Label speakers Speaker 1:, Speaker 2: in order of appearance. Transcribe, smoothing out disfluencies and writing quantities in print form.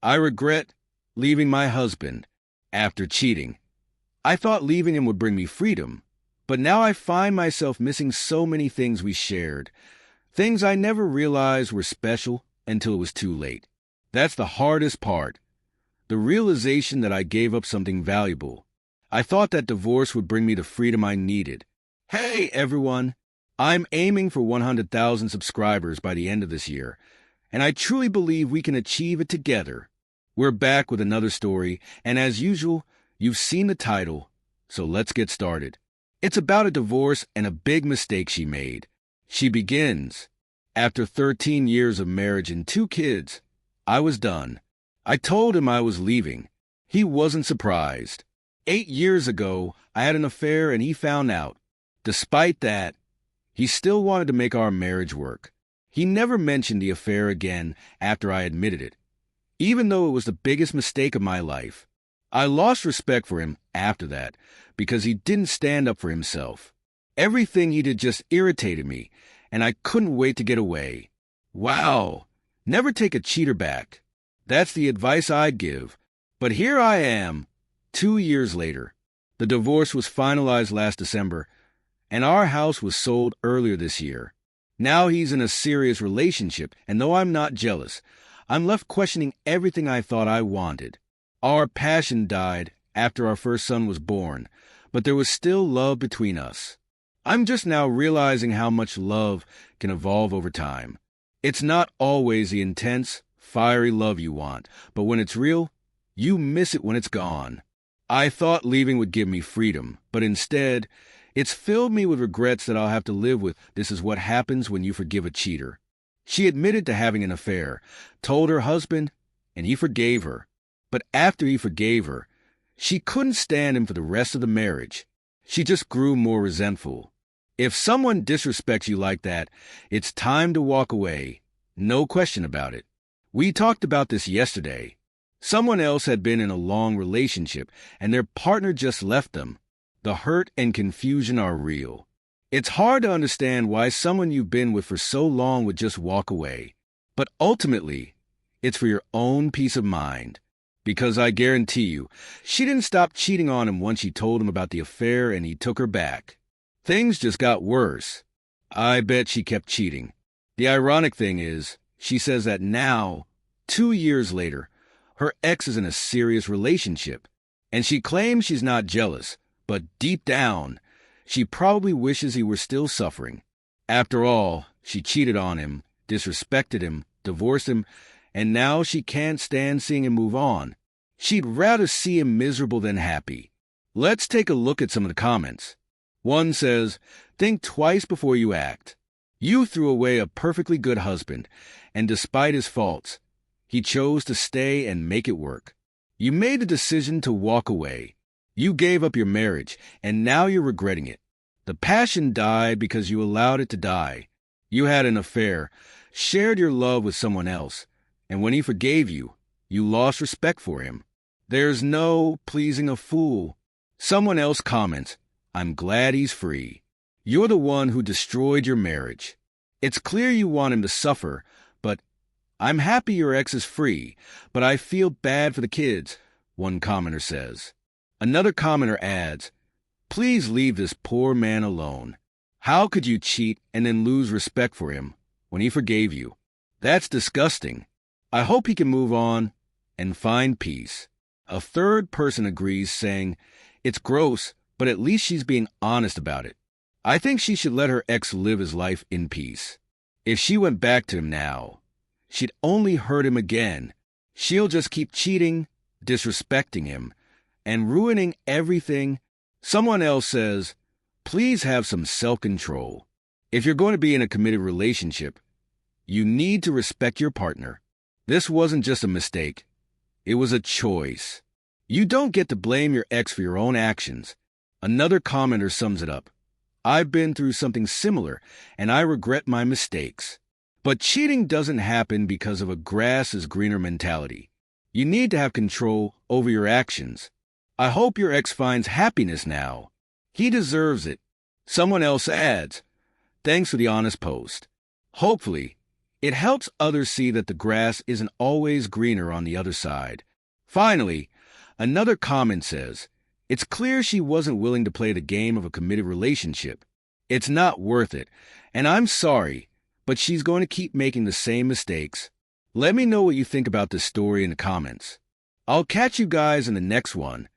Speaker 1: I regret leaving my husband after cheating. I thought leaving him would bring me freedom, but now I find myself missing so many things we shared, things I never realized were special until it was too late. That's the hardest part, the realization that I gave up something valuable. I thought that divorce would bring me the freedom I needed. Hey, everyone! I'm aiming for 100,000 subscribers by the end of this year, and I truly believe we can achieve it together. We're back with another story, and as usual, you've seen the title, so let's get started. It's about a divorce and a big mistake she made. She begins, "After 13 years of marriage and 2 kids, I was done. I told him I was leaving. He wasn't surprised. 8 years ago, I had an affair and he found out. Despite that, he still wanted to make our marriage work. He never mentioned the affair again after I admitted it, even though it was the biggest mistake of my life. I lost respect for him after that because he didn't stand up for himself. Everything he did just irritated me, and I couldn't wait to get away. Wow, never take a cheater back. That's the advice I'd give. But here I am, 2 years later. The divorce was finalized last December, and our house was sold earlier this year. Now he's in a serious relationship, and though I'm not jealous, I'm left questioning everything I thought I wanted. Our passion died after our first son was born, but there was still love between us. I'm just now realizing how much love can evolve over time. It's not always the intense, fiery love you want, but when it's real, you miss it when it's gone. I thought leaving would give me freedom, but instead, it's filled me with regrets that I'll have to live with. This is what happens when you forgive a cheater. She admitted to having an affair, told her husband, and he forgave her. But after he forgave her, she couldn't stand him for the rest of the marriage. She just grew more resentful. If someone disrespects you like that, it's time to walk away. No question about it. We talked about this yesterday. Someone else had been in a long relationship, and their partner just left them. The hurt and confusion are real. It's hard to understand why someone you've been with for so long would just walk away. But ultimately, it's for your own peace of mind. Because I guarantee you, she didn't stop cheating on him once she told him about the affair and he took her back. Things just got worse. I bet she kept cheating. The ironic thing is, she says that now, 2 years later, her ex is in a serious relationship. And she claims she's not jealous, but deep down, she probably wishes he were still suffering. After all, she cheated on him, disrespected him, divorced him, and now she can't stand seeing him move on. She'd rather see him miserable than happy. Let's take a look at some of the comments. One says, "Think twice before you act. You threw away a perfectly good husband, and despite his faults, he chose to stay and make it work. You made the decision to walk away. You gave up your marriage, and now you're regretting it. The passion died because you allowed it to die. You had an affair, shared your love with someone else, and when he forgave you, you lost respect for him. There's no pleasing a fool." Someone else comments, "I'm glad he's free. You're the one who destroyed your marriage. It's clear you want him to suffer, but I'm happy your ex is free, but I feel bad for the kids," one commenter says. Another commenter adds, "Please leave this poor man alone. How could you cheat and then lose respect for him when he forgave you? That's disgusting. I hope he can move on and find peace." A third person agrees, saying, "It's gross, but at least she's being honest about it. I think she should let her ex live his life in peace. If she went back to him now, she'd only hurt him again. She'll just keep cheating, disrespecting him, and ruining everything." Someone else says, "Please have some self-control. If you're going to be in a committed relationship, you need to respect your partner. This wasn't just a mistake. It was a choice. You don't get to blame your ex for your own actions." Another commenter sums it up, "I've been through something similar, and I regret my mistakes." But cheating doesn't happen because of a grass is greener mentality. You need to have control over your actions. I hope your ex finds happiness now. He deserves it. Someone else adds, "Thanks for the honest post. Hopefully, It helps others see that the grass isn't always greener on the other side. Finally, another comment says, it's clear she wasn't willing to play the game of a committed relationship. It's not worth it, and I'm sorry, but she's going to keep making the same mistakes. Let me know what you think about this story in the comments. I'll catch you guys in the next one.